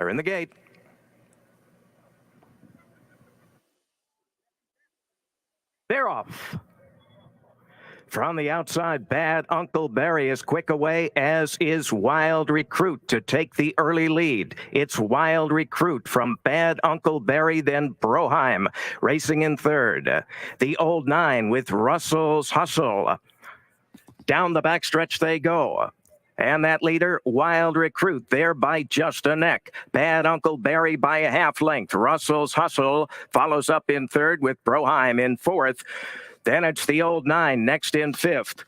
They're in the gate. They're off. From the outside, Bad Uncle Barry is quick away, as is Wild Recruit to take the early lead. It's Wild Recruit from Bad Uncle Barry, then Broheim racing in third. The Old Nine with Russell's Hustle. Down the backstretch they go. And that leader, Wild Recruit, there by just a neck. Bad Uncle Barry by a half length. Russell's Hustle follows up in third with Broheim in fourth. Then it's the Old Nine next in fifth,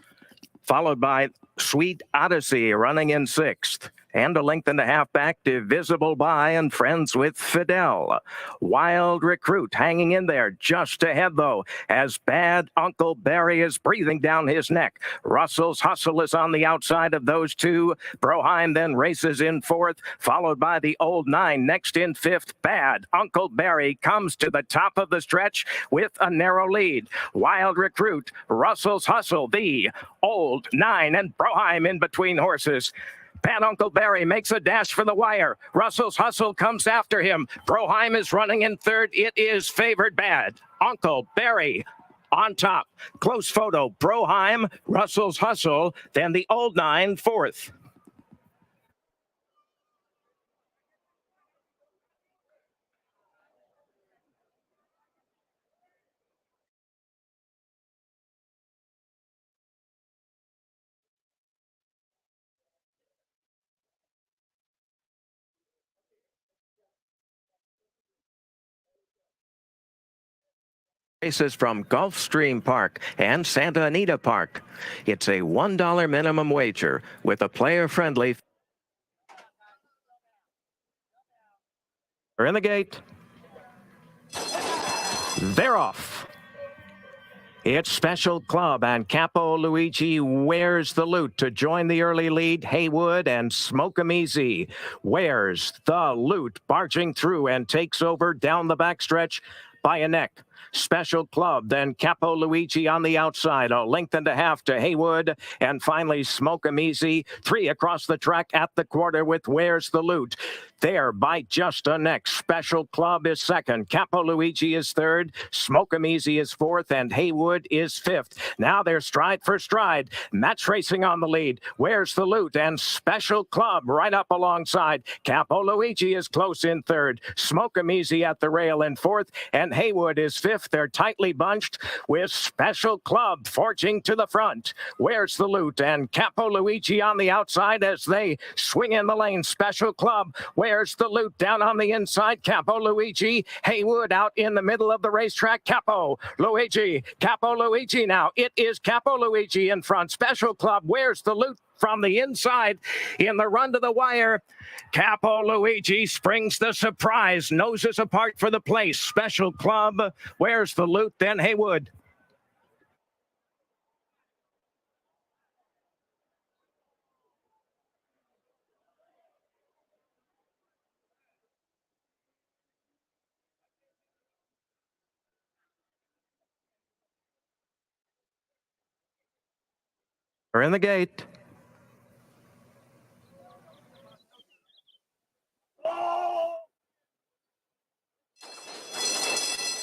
followed by Sweet Odyssey running in sixth. And a length and a half back, Divisible By and Friends with Fidel. Wild Recruit hanging in there just ahead, though, as Bad Uncle Barry is breathing down his neck. Russell's Hustle is on the outside of those two. Broheim then races in fourth, followed by the Old Nine next in fifth. Bad Uncle Barry comes to the top of the stretch with a narrow lead. Wild Recruit, Russell's Hustle, the Old Nine, and Broheim in between horses. Bad Uncle Barry makes a dash for the wire. Russell's Hustle comes after him. Broheim is running in third. It is favored Bad Uncle Barry on top. Close photo. Broheim, Russell's Hustle, then the Old Nine fourth. Races from Gulfstream Park and Santa Anita Park. It's a $1 minimum wager with a player-friendly. They're in the gate. They're off. It's Special Club and Capo Luigi Wears the Loot to join the early lead. Haywood and Smoke 'em Easy. Wears the Loot barging through and takes over down the backstretch by a neck. Special Club, then Capo Luigi on the outside, a length and a half to Haywood, and finally Smoke 'em Easy, three across the track at the quarter with Where's the Loot. There by just a neck. Special Club is second, Capo Luigi is third, Smoke 'em Easy is fourth, and Haywood is fifth. Now they're stride for stride. Match Racing on the lead. Where's the Loot and Special Club right up alongside. Capo Luigi is close in third, Smoke 'em Easy at the rail in fourth, and Haywood is fifth. They're tightly bunched with Special Club forging to the front. Where's the Loot and Capo Luigi on the outside as they swing in the lane. Special Club, Where's the Loot down on the inside. Capo Luigi, Haywood out in the middle of the racetrack. Capo Luigi now. It is Capo Luigi in front. Special Club, Where's the Loot from the inside in the run to the wire. Capo Luigi springs the surprise, noses apart for the place. Special Club, Where's the Loot, then Haywood. We're in the gate.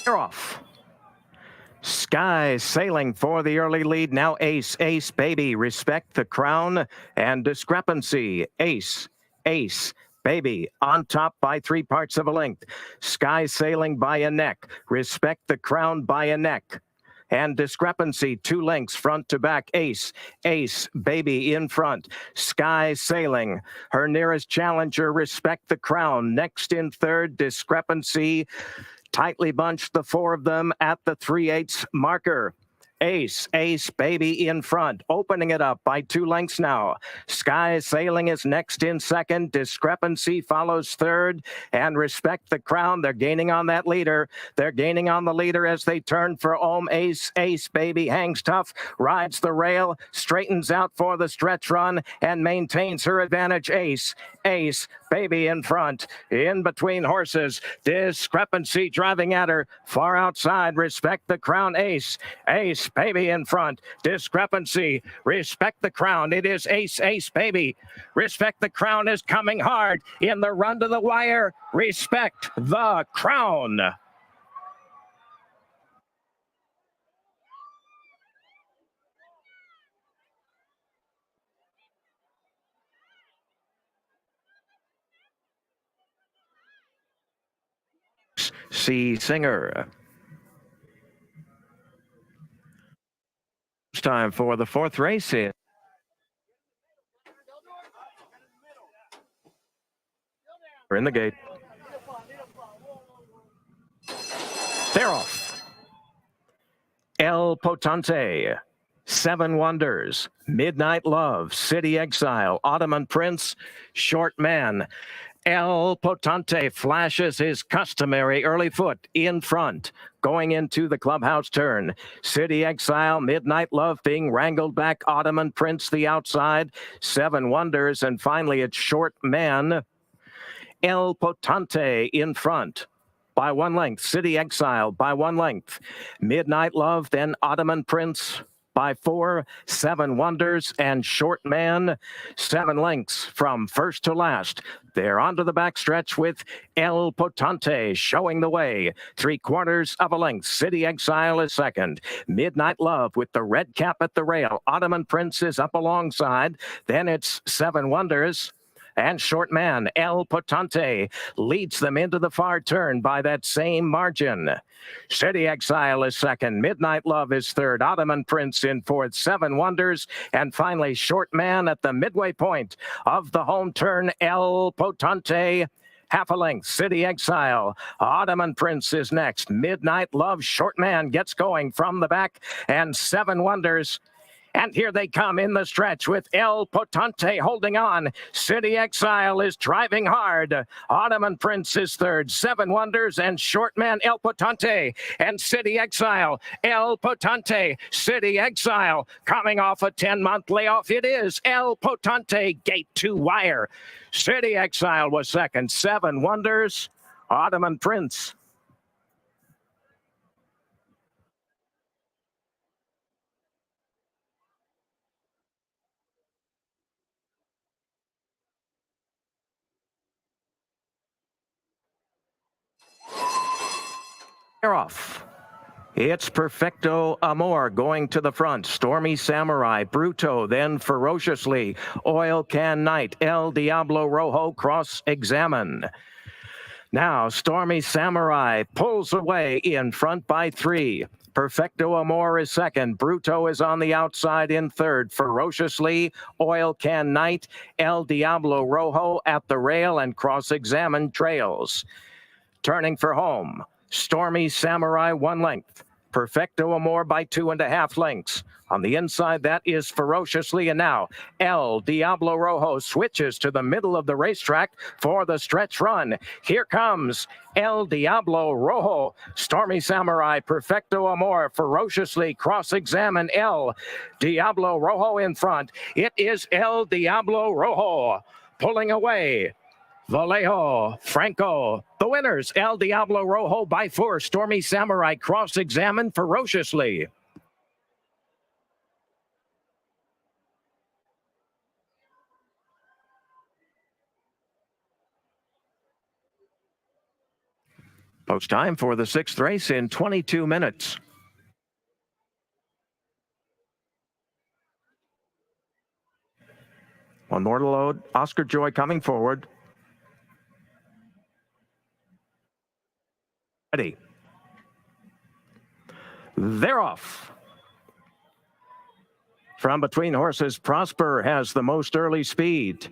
They're off. Sky Sailing for the early lead. Now Ace Baby, Respect the Crown and Discrepancy. Ace Baby on top by 3 parts of a length. Sky Sailing by a neck. Respect the Crown by a neck. And Discrepancy 2 lengths front to back. Ace Baby in front. Sky Sailing, her nearest challenger, Respect the Crown. Next in third, Discrepancy. Tightly bunched, the 4 of them at the 3/8 marker. Ace Baby in front, opening it up by 2 lengths now. Sky Sailing is next in second. Discrepancy follows third. And Respect the Crown, they're gaining on that leader. They're gaining on the leader as they turn for home. Ace Baby hangs tough, rides the rail, straightens out for the stretch run, and maintains her advantage. Ace Baby in front, in between horses. Discrepancy driving at her. Far outside, Respect the Crown Ace. Ace Baby in front. Discrepancy. Respect the Crown. It is Ace Baby. Respect the Crown is coming hard in the run to the wire. Respect the Crown. C. Singer. It's time for the fourth race in. We're in the gate. They're off. El Potente, Seven Wonders, Midnight Love, City Exile, Ottoman Prince, Short Man. El Potente flashes his customary early foot in front, going into the clubhouse turn. City Exile, Midnight Love being wrangled back. Ottoman Prince the outside. Seven Wonders, and finally it's Short Man. El Potente in front by 1 length. City Exile by 1 length. Midnight Love, then Ottoman Prince by 4. Seven Wonders and Short Man, 7 lengths from first to last. They're onto the backstretch with El Potente showing the way. 3/4 of a length. City Exile is second. Midnight Love with the red cap at the rail. Ottoman Prince is up alongside. Then it's Seven Wonders and Short Man. El Potente leads them into the far turn by that same margin. City Exile is second. Midnight Love is third. Ottoman Prince in fourth. Seven Wonders. And finally, Short Man at the midway point of the home turn. El Potente, half a length. City Exile. Ottoman Prince is next. Midnight Love. Short Man gets going from the back. And Seven Wonders. And here they come in the stretch with El Potente holding on. City Exile is driving hard. Ottoman Prince is third. Seven Wonders and Short Man El Potente. And City Exile. El Potente. City Exile coming off a 10-month layoff. It is El Potente. Gate 2 wire. City Exile was second. Seven Wonders. Ottoman Prince. They're off. It's Perfecto Amor going to the front. Stormy Samurai, Bruto, then Ferociously. Oil Can Knight, El Diablo Rojo cross-examine. Now, Stormy Samurai pulls away in front by 3. Perfecto Amor is second. Bruto is on the outside in third. Ferociously, Oil Can Knight, El Diablo Rojo at the rail, and cross-examine trails. Turning for home, Stormy Samurai 1 length. Perfecto Amor by 2.5 lengths. On the inside, that is Ferociously, and now El Diablo Rojo switches to the middle of the racetrack for the stretch run. Here comes El Diablo Rojo. Stormy Samurai, Perfecto Amor, Ferociously cross-examine El Diablo Rojo in front. It is El Diablo Rojo pulling away. Vallejo, Franco, the winners, El Diablo Rojo by 4. Stormy Samurai cross-examined Ferociously. Post time for the 6th race in 22 minutes. One more to load. Oscar Joy coming forward. Ready. They're off. From between horses, Prosper has the most early speed.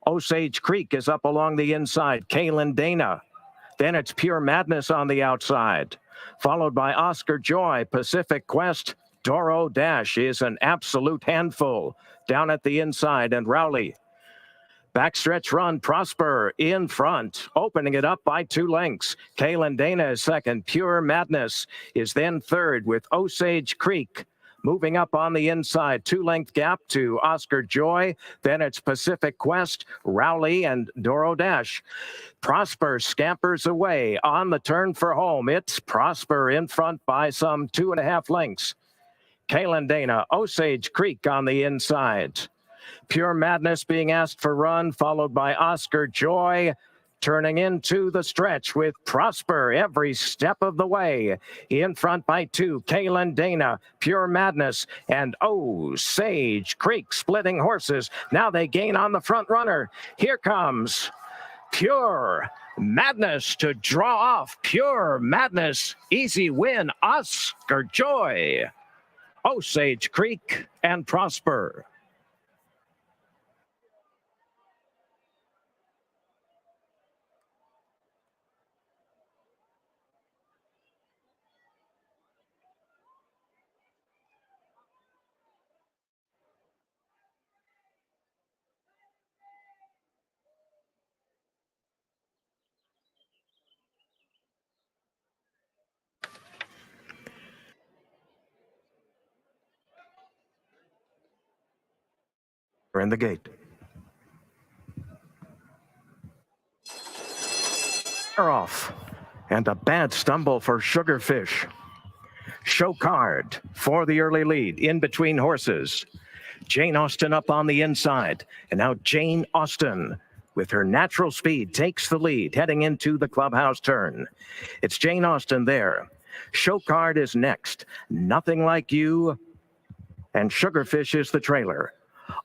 Osage Creek is up along the inside. Kaylin Dana. Then it's Pure Madness on the outside. Followed by Oscar Joy. Pacific Quest. Doro Dash is an absolute handful down at the inside. And Rowley. Backstretch run, Prosper in front, opening it up by 2 lengths. Kaylin Dana is second. Pure Madness is then third with Osage Creek Moving up on the inside, 2-length gap to Oscar Joy. Then it's Pacific Quest, Rowley, and Doro Dash. Prosper scampers away on the turn for home. It's Prosper in front by some 2.5 lengths. Kalen Dana, Osage Creek on the inside. Pure Madness being asked for run, followed by Oscar Joy. Turning into the stretch with Prosper every step of the way. In front by 2, Kalen Dana, Pure Madness, and Osage Creek splitting horses. Now they gain on the front runner. Here comes Pure Madness to draw off. Pure Madness, easy win, Oscar Joy, Osage Creek, and Prosper. We're in the gate. They're off. And a bad stumble for Sugarfish. Show card for the early lead in between horses. Jane Austen up on the inside. And now Jane Austen, with her natural speed, takes the lead heading into the clubhouse turn. It's Jane Austen there. Show card is next. Nothing Like You. And Sugarfish is the trailer.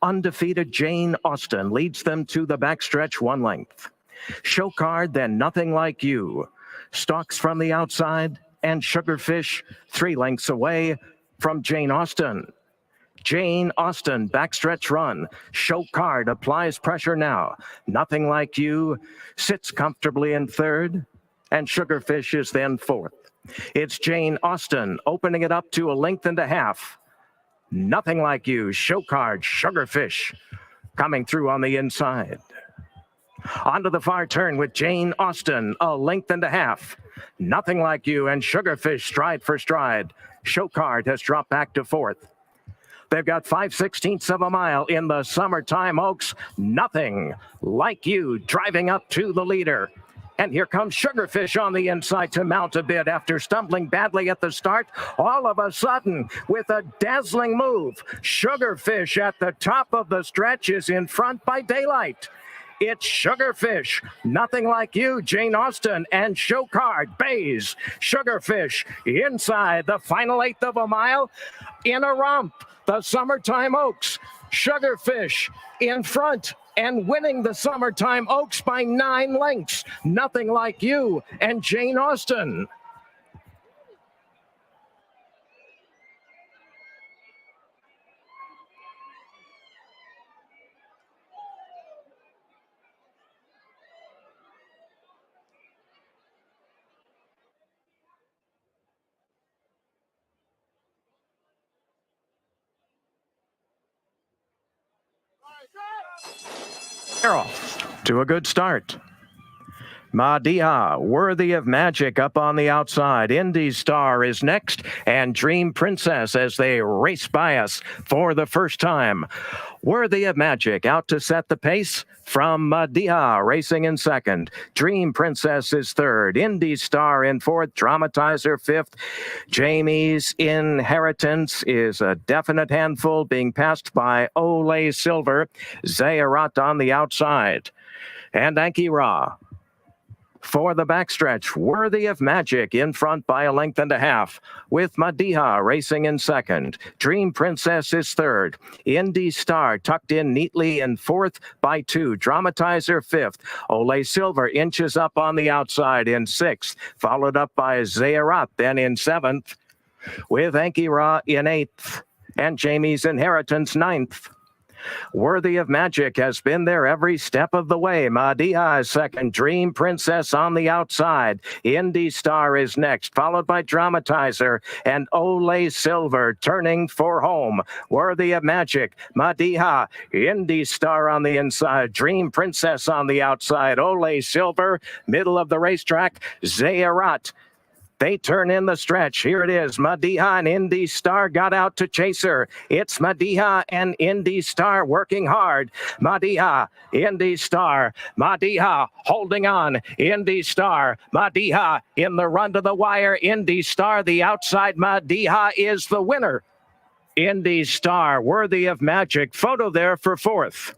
Undefeated Jane Austen leads them to the backstretch 1 length. Show card, then Nothing Like You. Stalks from the outside, and Sugarfish 3 lengths away from Jane Austen. Jane Austen, backstretch run. Show card applies pressure now. Nothing Like You sits comfortably in third, and Sugarfish is then fourth. It's Jane Austen opening it up to 1.5 lengths. Nothing Like You, show card, Sugarfish coming through on the inside. Onto the far turn with Jane Austen, 1.5 lengths. Nothing Like You and Sugarfish stride for stride. Show card has dropped back to fourth. They've got 5/16 of a mile in the Summertime Oaks. Nothing Like You driving up to the leader. And here comes Sugarfish on the inside to mount a bit after stumbling badly at the start. All of a sudden, with a dazzling move, Sugarfish at the top of the stretch is in front by daylight. It's Sugarfish, Nothing Like You, Jane Austen, and Show Card, Bays. Sugarfish inside the final 1/8 of a mile in a romp. The Summertime Oaks, Sugarfish in front and winning the Summertime Oaks by 9 lengths. Nothing Like You and Jane Austen. They're off to a good start. Madiha, Worthy of Magic up on the outside. Indy Star is next, and Dream Princess as they race by us for the first time. Worthy of Magic out to set the pace from Madiha, racing in second. Dream Princess is third. Indy Star in fourth. Dramatizer fifth. Jamie's Inheritance is a definite handful, being passed by Olay Silver. Zayarat on the outside. And Anki Ra for the backstretch. Worthy of Magic in front by 1.5 lengths, with Madiha racing in second. Dream Princess is third. Indy Star tucked in neatly in fourth by 2. Dramatizer fifth. Olay Silver inches up on the outside in sixth, followed up by Zayarat then in seventh, with Anki Ra in eighth, and Jamie's Inheritance ninth. Worthy of Magic has been there every step of the way. Madiha is second. Dream Princess on the outside. Indy Star is next, followed by Dramatizer and Olay Silver turning for home. Worthy of Magic, Madiha, Indy Star on the inside. Dream Princess on the outside. Olay Silver, middle of the racetrack. Zayarat They turn in the stretch. Here it is. Madiha and Indy Star got out to chase her. It's Madiha and Indy Star working hard. Madiha, Indy Star, Madiha holding on. Indy Star, Madiha in the run to the wire. Indy Star, the outside. Madiha is the winner. Indy Star, worthy of magic. Photo there for fourth.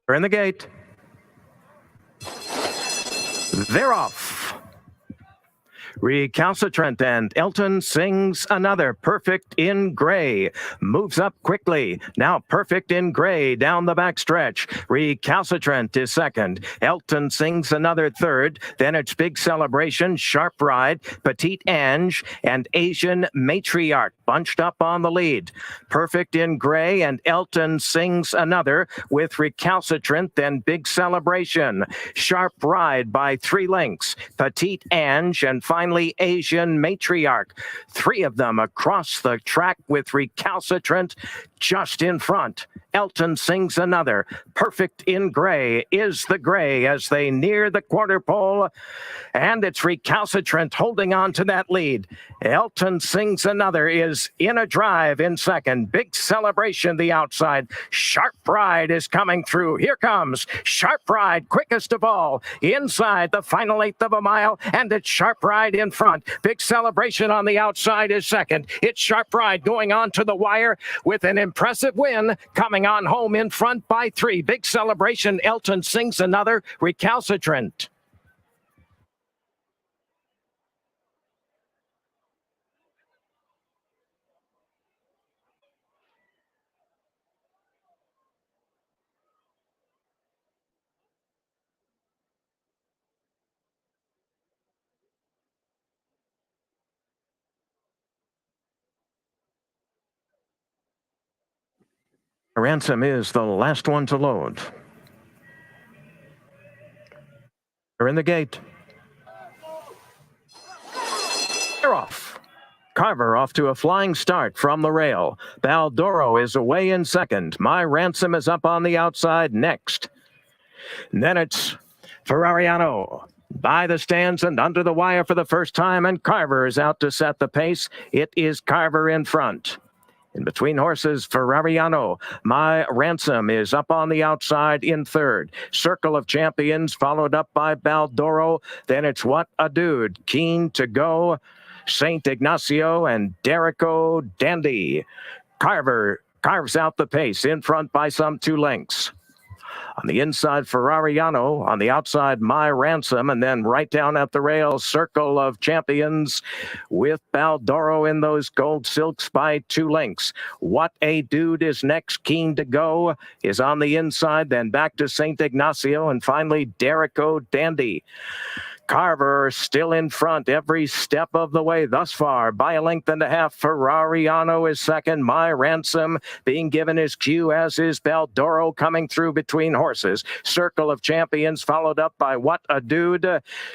We're in the gate. They're off. Recalcitrant and Elton sings another. Perfect in Gray moves up quickly. Now Perfect in Gray down the backstretch. Recalcitrant is second. Elton sings another third. Then it's Big Celebration, Sharp Ride, Petite Ange, and Asian Matriarch bunched up on the lead. Perfect in Gray and Elton sings another with Recalcitrant, then Big Celebration. Sharp Ride by 3 lengths. Petite Ange and finally Asian Matriarch. 3 of them across the track with Recalcitrant just in front. Elton sings another. Perfect in Gray is the gray as they near the quarter pole. And it's Recalcitrant holding on to that lead. Elton sings another is in a drive in second. Big Celebration the outside. Sharp Ride is coming through. Here comes Sharp Ride, quickest of all. Inside the final 1/8 of a mile, and it's Sharp Ride in front. Big Celebration on the outside is second. It's Sharp Ride going on to the wire with an impressive win, coming on home in front by 3. Big Celebration, Elton sings another. Recalcitrant. Ransom is the last one to load. They're in the gate. They're off. Carver off to a flying start from the rail. Baldoro is away in second. My Ransom is up on the outside next. And then it's Ferrariano by the stands and under the wire for the first time, and Carver is out to set the pace. It is Carver in front. In between horses, Ferrariano. My Ransom is up on the outside in third. Circle of Champions followed up by Baldoro. Then it's What a Dude. Keen to Go, St. Ignacio, and Derico Dandy. Carver carves out the pace in front by some 2 lengths. On the inside, Ferrariano. On the outside, My Ransom. And then right down at the rail, Circle of Champions with Baldoro in those gold silks by 2 lengths. What a Dude is next. Keen to Go is on the inside. Then back to St. Ignacio. And finally, Derico Dandy. Carver still in front every step of the way thus far by 1.5 lengths. Ferrariano is second. My Ransom being given his cue, as is Baldoro coming through between horses. Circle of Champions followed up by What a Dude.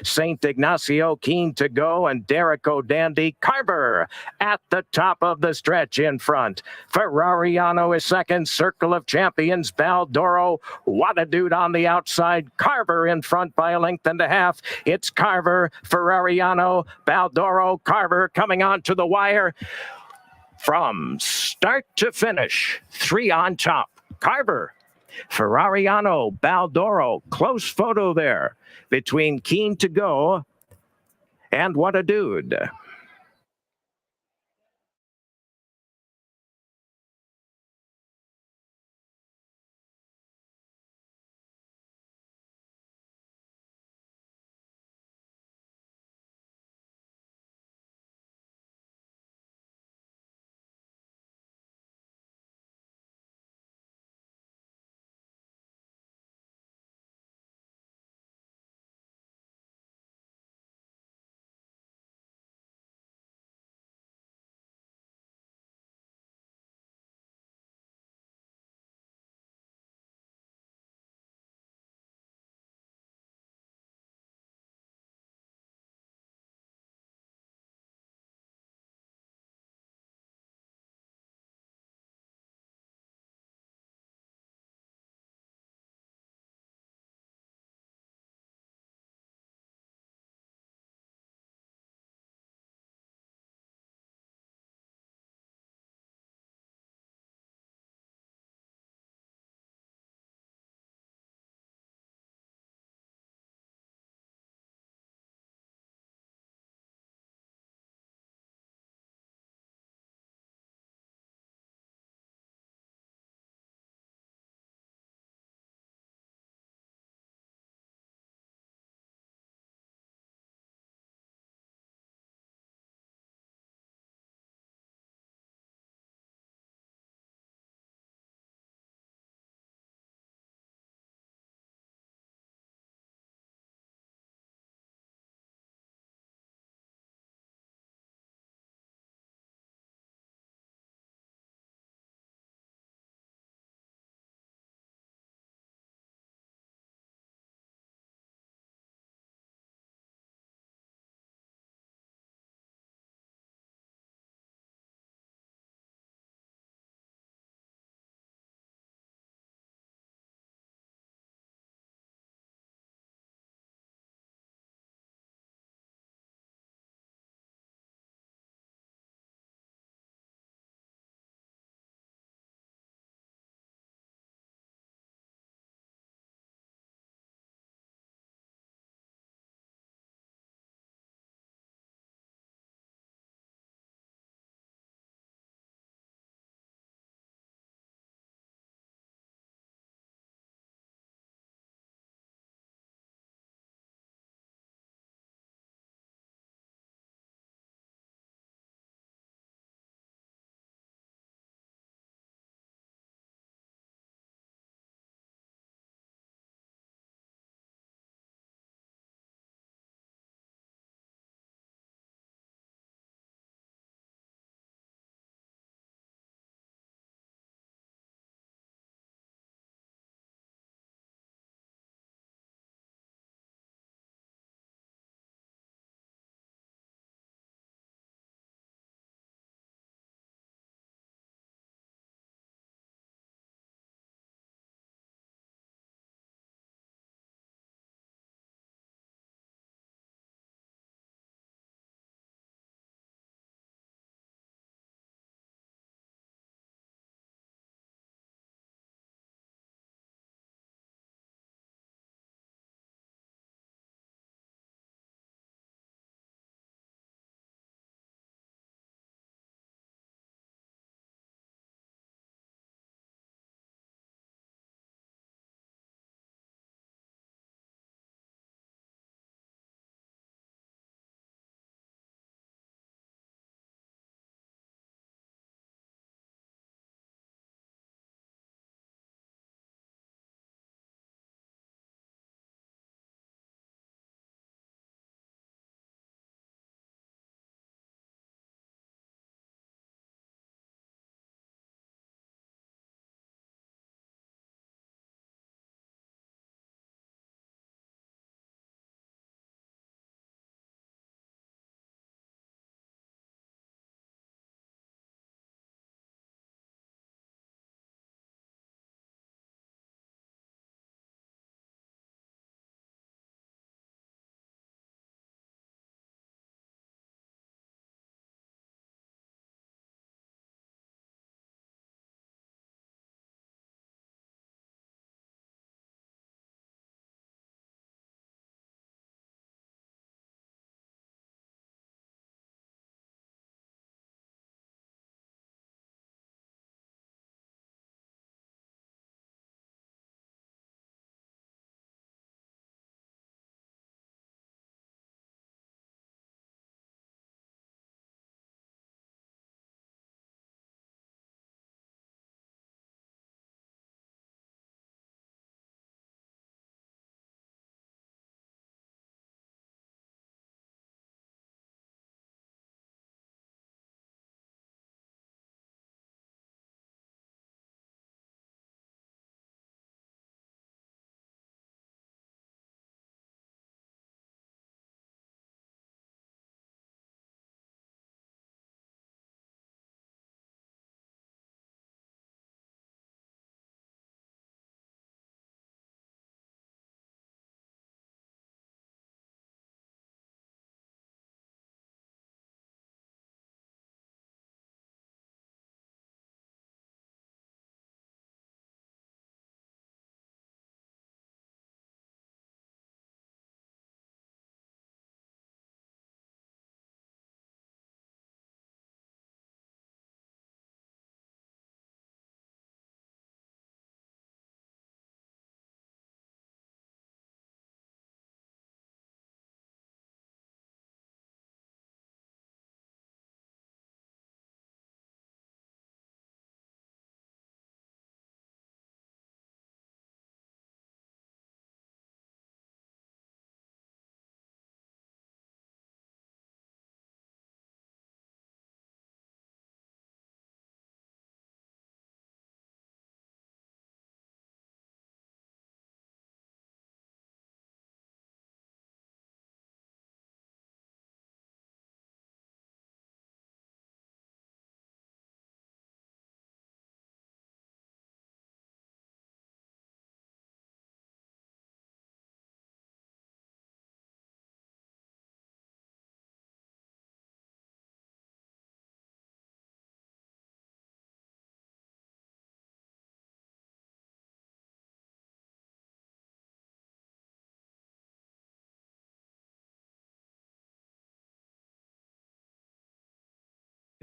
St. Ignacio Keen to Go, and Derico Dandy. Carver at the top of the stretch in front. Ferrariano is second. Circle of Champions, Baldoro. What a Dude on the outside. Carver in front by 1.5 lengths. It's Carver, Ferrariano, Baldoro, Carver coming on to the wire. From start to finish, 3 on top. Carver, Ferrariano, Baldoro. Close photo there between Keen to Go and What a Dude.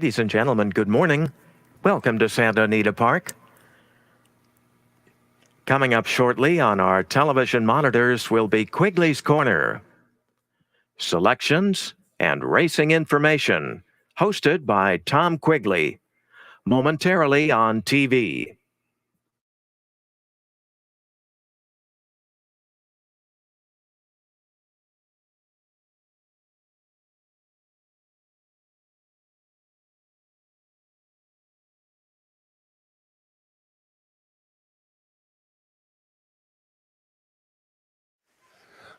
Ladies and gentlemen, good morning. Welcome to Santa Anita Park. Coming up shortly on our television monitors will be Quigley's Corner. Selections and racing information, hosted by Tom Quigley, momentarily on TV.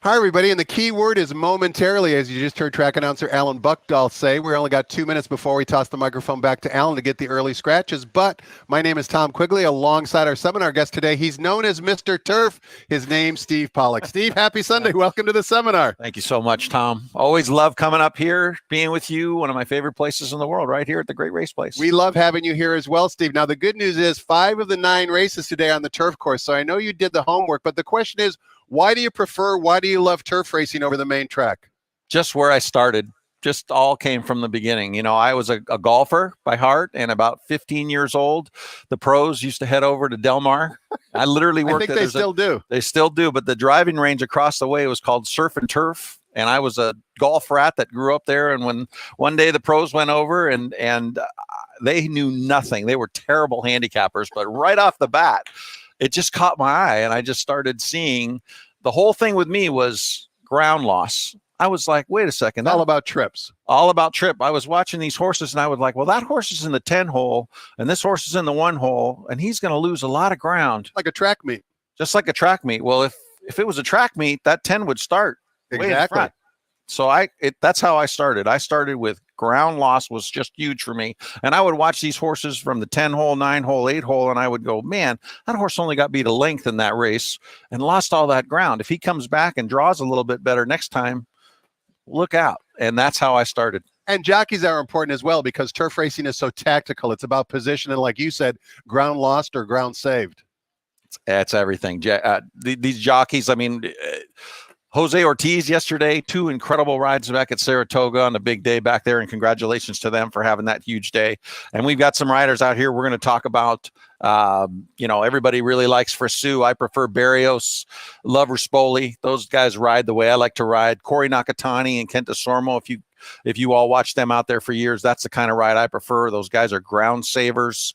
Hi, everybody, and the key word is momentarily, as you just heard track announcer Alan Buckdahl say. We only got 2 minutes before we toss the microphone back to Alan to get the early scratches, but my name is Tom Quigley, alongside our seminar guest today. He's known as Mr. Turf. His name's Steve Pollack. Steve, happy Sunday. Welcome to the seminar. Thank you so much, Tom. Always love coming up here, being with you, one of my favorite places in the world, right here at the Great Race Place. We love having you here as well, Steve. Now, the good news is 5 of the 9 races today on the turf course, so I know you did the homework, but the question is, why do you love turf racing over the main track? Just where I started. Just all came from the beginning. You know, I was a golfer by heart, and about 15 years old, the pros used to head over to Del Mar. I literally worked. I think they still do. They still do, but the driving range across the way was called Surf and Turf, and I was a golf rat that grew up there. And when one day the pros went over, and they knew nothing. They were terrible handicappers, but right off the bat, it just caught my eye, and I just started seeing the whole thing. With me was ground loss. I was like, wait a second. All about trips. All about trip. I was watching these horses, and I was like, well, that horse is in the 10 hole, and this horse is in the 1 hole, and he's going to lose a lot of ground. Like a track meet. Just like a track meet. Well, if it was a track meet, that 10 would start way in front. So that's how I started. I started with ground loss was just huge for me. And I would watch these horses from the 10 hole, 9 hole, 8 hole, and I would go, man, that horse only got beat a length in that race and lost all that ground. If he comes back and draws a little bit better next time, look out. And that's how I started. And jockeys are important as well, because turf racing is so tactical. It's about position. And like you said, ground lost or ground saved. That's everything. These jockeys, I mean, Jose Ortiz yesterday, 2 incredible rides back at Saratoga on a big day back there, and congratulations to them for having that huge day. And we've got some riders out here we're going to talk about. Everybody really likes Frisu. I prefer Barrios, love Rispoli. Those guys ride the way I like to ride. Corey Nakatani and Kent Desormo, if you all watch them out there for years, that's the kind of ride I prefer. Those guys are ground savers.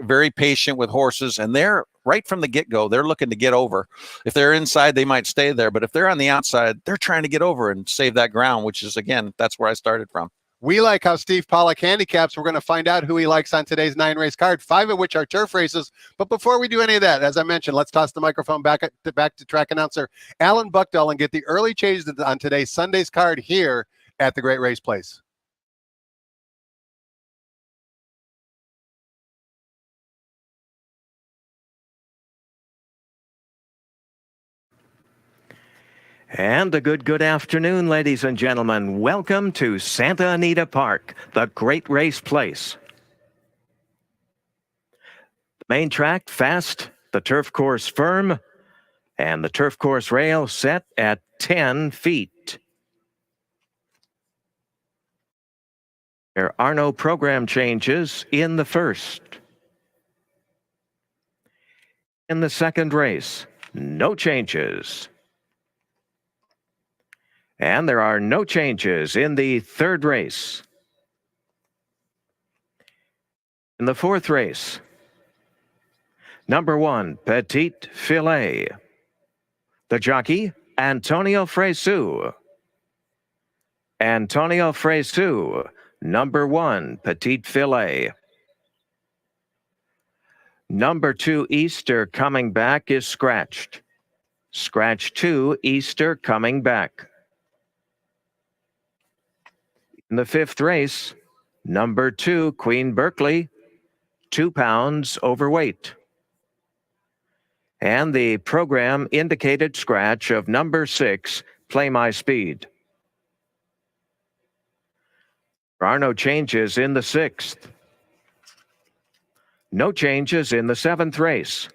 Very patient with horses, and they're right from the get-go. They're looking to get over. If they're inside, they might stay there, but if they're on the outside, they're trying to get over and save that ground, which is, again, that's where I started from. We like how Steve Pollack handicaps. We're going to find out who he likes on today's 9-race card, 5 of which are turf races. But before we do any of that, as I mentioned, let's toss the microphone back to track announcer Alan Buckdahl and get the early changes on today's Sunday's card here at the Great Race Place. And a good afternoon, ladies and gentlemen. Welcome to Santa Anita Park, the Great Race Place. The main track fast, the turf course firm, and the turf course rail set at 10 feet. There are no program changes in the first. In the second race, no changes. And there are no changes in the third race. In the fourth race, number 1, Petite Filet. The jockey, Antonio Fresu. Antonio Fresu, number 1, Petite Filet. Number 2, Easter coming back is scratched. Scratch 2, Easter coming back. In the fifth race, number 2, Queen Berkeley, 2 pounds overweight. And the program indicated scratch of number 6, Play My Speed. There are no changes in the sixth. No changes in the seventh race.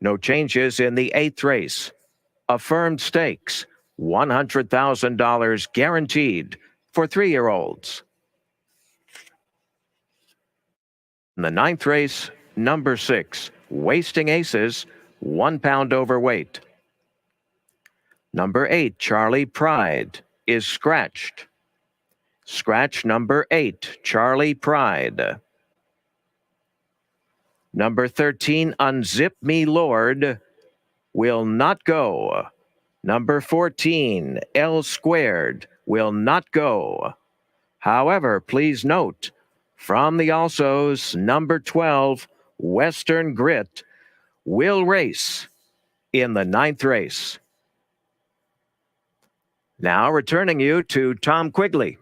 No changes in the eighth race. Affirmed stakes, $100,000 guaranteed for 3-year-olds. In the 9th race, number 6, Wasting Aces, 1 pound overweight. Number 8, Charlie Pride, is scratched. Scratch number 8, Charlie Pride. Number 13, Unzip Me Lord, will not go. Number 14, L Squared, will not go. However, please note, from the alsos, number 12, Western Grit, will race in the 9th race. Now returning you to Tom Quigley.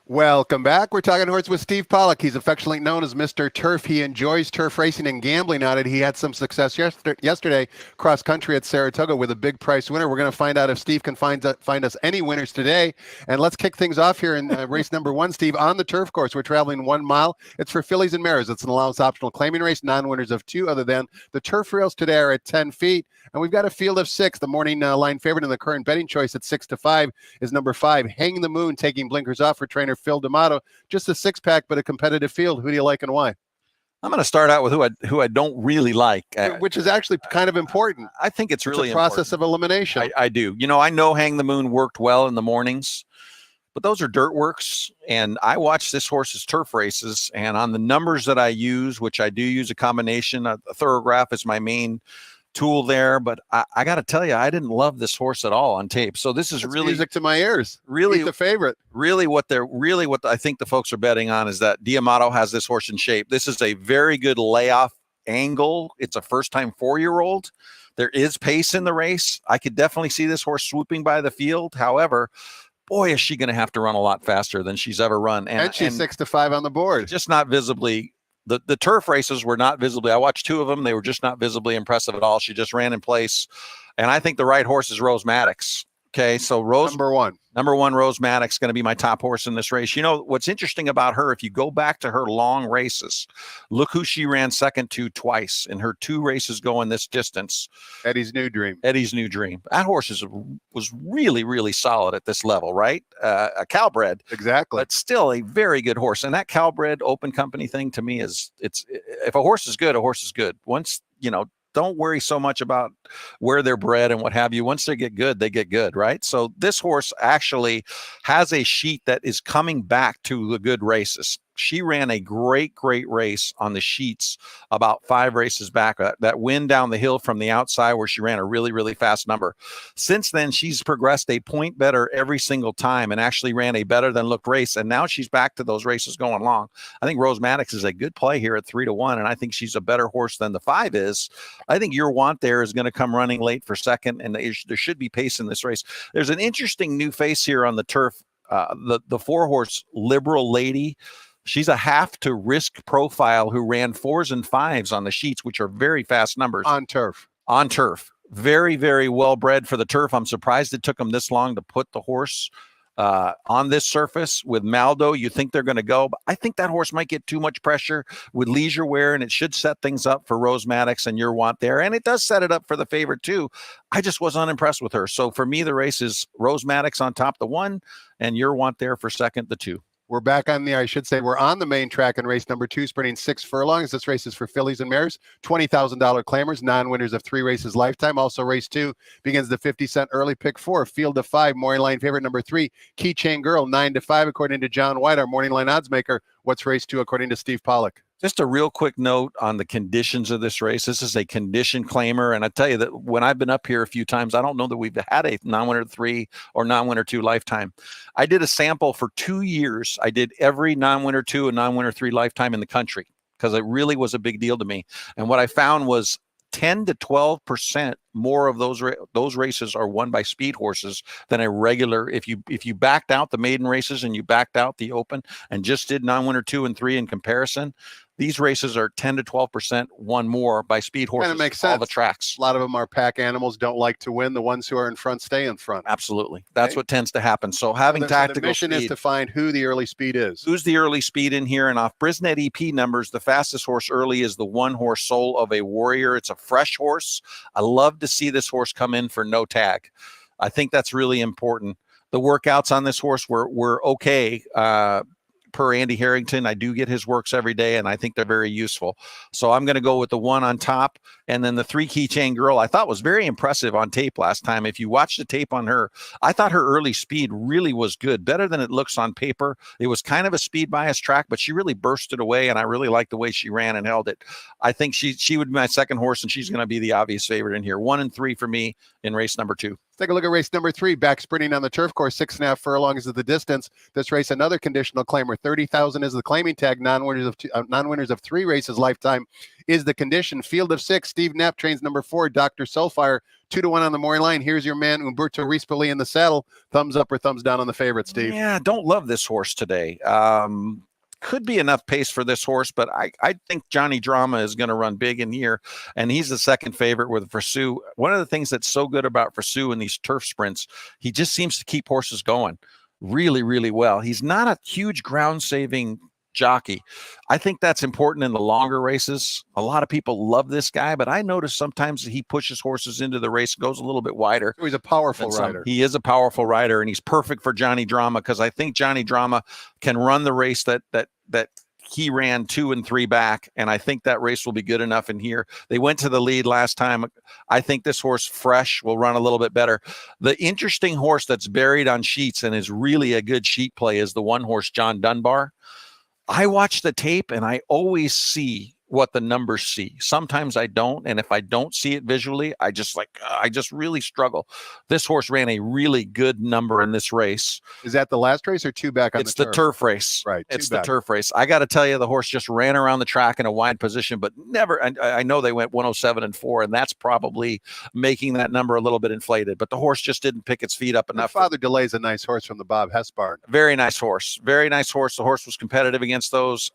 Welcome back. We're talking horse with Steve Pollack. He's affectionately known as Mr. Turf. He enjoys turf racing and gambling on it. He had some success yesterday cross country at Saratoga with a big price winner. We're going to find out if Steve can find us any winners today. And let's kick things off here in race number 1, Steve, on the turf course. We're traveling 1 mile. It's for fillies and mares. It's an allowance optional claiming race, non-winners of 2 other than the turf rails today are at 10 feet. And we've got a field of 6. The morning line favorite in the current betting choice at 6-5 is number 5, Hang the Moon, taking blinkers off for trainer Phil D'Amato. Just a 6-pack, but a competitive field. Who do you like and why? I'm going to start out with who I don't really like, which is actually kind of important. I think it's really a process of elimination. I do. You know, I know Hang the Moon worked well in the mornings, but those are dirt works. And I watch this horse's turf races, and on the numbers that I use, which I do use a combination, a thorograph is my main tool there, but I got to tell you, I didn't love this horse at all on tape. So this is really music to my ears. Really He's the favorite. Really what I think the folks are betting on is that D'Amato has this horse in shape. This is a very good layoff angle. It's a first-time 4-year-old. There is pace in the race. I could definitely see this horse swooping by the field. However, boy, is she going to have to run a lot faster than she's ever run. And she's 6-5 on the board. Just not visibly. The turf races were not visibly. I watched 2 of them. They were just not visibly impressive at all. She just ran in place. And I think the right horse is Rose Maddox. Okay, so number one, Rose Maddox, going to be my top horse in this race. You know, what's interesting about her, if you go back to her long races, look who she ran second to twice in her 2 races going this distance. Eddie's New Dream. That horse was really, really solid at this level, right? A Calbred. Exactly. But still a very good horse. And that Calbred open company thing to me is, if a horse is good, a horse is good. Once, you know, don't worry so much about where they're bred and what have you. Once they get good, right? So this horse actually has a sheet that is coming back to the good races. She ran a great race on the sheets about 5 races back. That win down the hill from the outside where she ran a really, really fast number. Since then, she's progressed a point better every single time and actually ran a better than looked race. And now she's back to those races going long. I think Rose Maddox is a good play here at 3-1. And I think she's a better horse than the 5 is. I think Your Want There is going to come running late for second. And there should be pace in this race. There's an interesting new face here on the turf. The 4-horse Liberal Lady. She's a half to risk profile who ran 4s and 5s on the sheets, which are very fast numbers. On turf. Very, very well bred for the turf. I'm surprised it took them this long to put the horse on this surface. With Maldo, you think they're going to go, but I think that horse might get too much pressure with leisure wear, and it should set things up for Rose Maddox and Your Want There. And it does set it up for the favorite too. I just was unimpressed with her. So for me, the race is Rose Maddox on top, the 1, and Your Want There for second, the 2. We're back on we're on the main track in race number 2, sprinting 6 furlongs. This race is for fillies and mares, $20,000 claimers, non-winners of 3 races lifetime. Also, race 2 begins the 50-cent early pick 4, field of 5, morning line favorite number 3, Keychain Girl, 9-5, according to John White, our morning line odds maker. What's race 2 according to Steve Pollack? Just a real quick note on the conditions of this race. This is a condition claimer. And I tell you that when I've been up here a few times, I don't know that we've had a non-winner 3 or non-winner 2 lifetime. I did a sample for 2 years. I did every non-winner 2 and non-winner 3 lifetime in the country because it really was a big deal to me. And what I found was 10 to 12% more of those races are won by speed horses than a regular. If you backed out the maiden races and you backed out the open and just did non-winner 2 and 3 in comparison, these races are 10 to 12% won more by speed horses. Kind of makes sense. All the tracks. A lot of them are pack animals, don't like to win. The ones who are in front stay in front. Absolutely. That's what tends to happen. So having tactical the mission speed, is to find who the early speed is. Who's the early speed in here? And off Brisnet EP numbers, the fastest horse early is the 1-horse Soul of a Warrior. It's a fresh horse. I love to see this horse come in for no tag. I think that's really important. The workouts on this horse were okay. Per Andy Harrington, I do get his works every day, and I think they're very useful. So I'm going to go with the 1 on top, and then the 3 Keychain Girl I thought was very impressive on tape last time. If you watch the tape on her, I thought her early speed really was good, better than it looks on paper. It was kind of a speed bias track, but she really bursted away, and I really liked the way she ran and held it. I think she would be my second horse, and she's going to be the obvious favorite in here. 1 and 3 for me in race number 2. Take a look at race number 3, back sprinting on the turf course, 6.5 furlongs is the distance. This race, another conditional claimer, 30,000 is the claiming tag. Non-winners of 3 races lifetime is the condition. Field of 6, Steve Knapp trains number 4, Dr. Soulfire, 2-1 on the morning line. Here's your man, Umberto Rispoli in the saddle. Thumbs up or thumbs down on the favorite, Steve? Yeah, don't love this horse today. Could be enough pace for this horse, but I think Johnny Drama is going to run big in here, and he's the second favorite with Frisou. One of the things that's so good about Frisou in these turf sprints, he just seems to keep horses going really, really well. He's not a huge ground-saving jockey. I think that's important in the longer races. A lot of people love this guy, but I notice sometimes he pushes horses into the race, goes a little bit wider. So he's a powerful rider. He is a powerful rider, and he's perfect for Johnny Drama because I think Johnny Drama can run the race that he ran 2 and 3 back, and I think that race will be good enough in here. They went to the lead last time. I think this horse, Fresh, will run a little bit better. The interesting horse that's buried on sheets and is really a good sheet play is the 1-horse John Dunbar. I watch the tape and I always see what the numbers see. Sometimes I don't. And if I don't see it visually, I just really struggle. This horse ran a really good number in this race. Is that the last race or 2 back on the turf? It's the turf race. Right. It's the turf race. I got to tell you, the horse just ran around the track in a wide position, but never, I know they went 107 and 4, and that's probably making that number a little bit inflated, but the horse just didn't pick its feet up enough. Father Delay's a nice horse from the Bob Hess barn. Very nice horse. Very nice horse. The horse was competitive against those.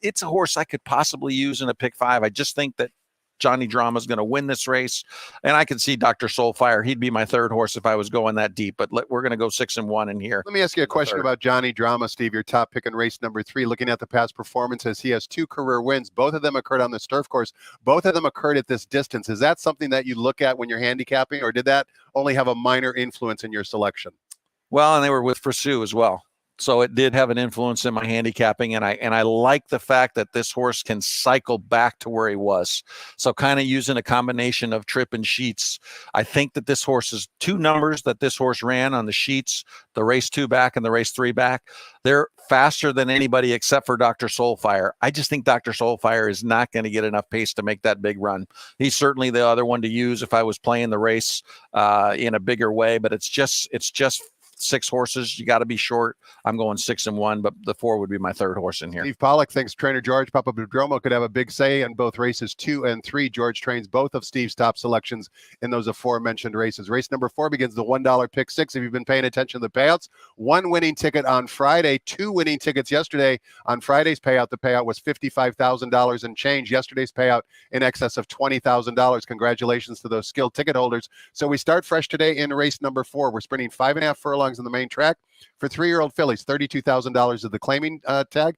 It's a horse I could possibly use in a pick 5. I just think that Johnny Drama is going to win this race, and I can see Dr. Soulfire. He'd be my third horse if I was going that deep, but we're going to go 6 and 1 in here. Let me ask you a question about Johnny Drama, Steve, your top pick in race number 3. Looking at the past performances, he has 2 career wins. Both of them occurred on this turf course. Both of them occurred at this distance. Is that something that you look at when you're handicapping, or did that only have a minor influence in your selection? Well, and they were with Frisou as well. So it did have an influence in my handicapping, and I like the fact that this horse can cycle back to where he was. So kind of using a combination of trip and sheets. I think that this horse is 2 numbers that this horse ran on the sheets, the race 2 back and the race 3 back. They're faster than anybody except for Dr. Soulfire. I just think Dr. Soulfire is not going to get enough pace to make that big run. He's certainly the other one to use if I was playing the race in a bigger way, but it's just 6 horses. You got to be short. I'm going 6 and 1, but the 4 would be my third horse in here. Steve Pollack thinks trainer George Papadrodromou could have a big say in both races 2 and 3. George trains both of Steve's top selections in those aforementioned races. Race number 4 begins the $1 pick 6. If you've been paying attention to the payouts, 1 winning ticket on Friday, 2 winning tickets yesterday. On Friday's payout, the payout was $55,000 and change. Yesterday's payout in excess of $20,000. Congratulations to those skilled ticket holders. So we start fresh today in race number 4. We're sprinting 5.5 furlongs in the main track. For 3-year-old fillies, $32,000 of the claiming tag.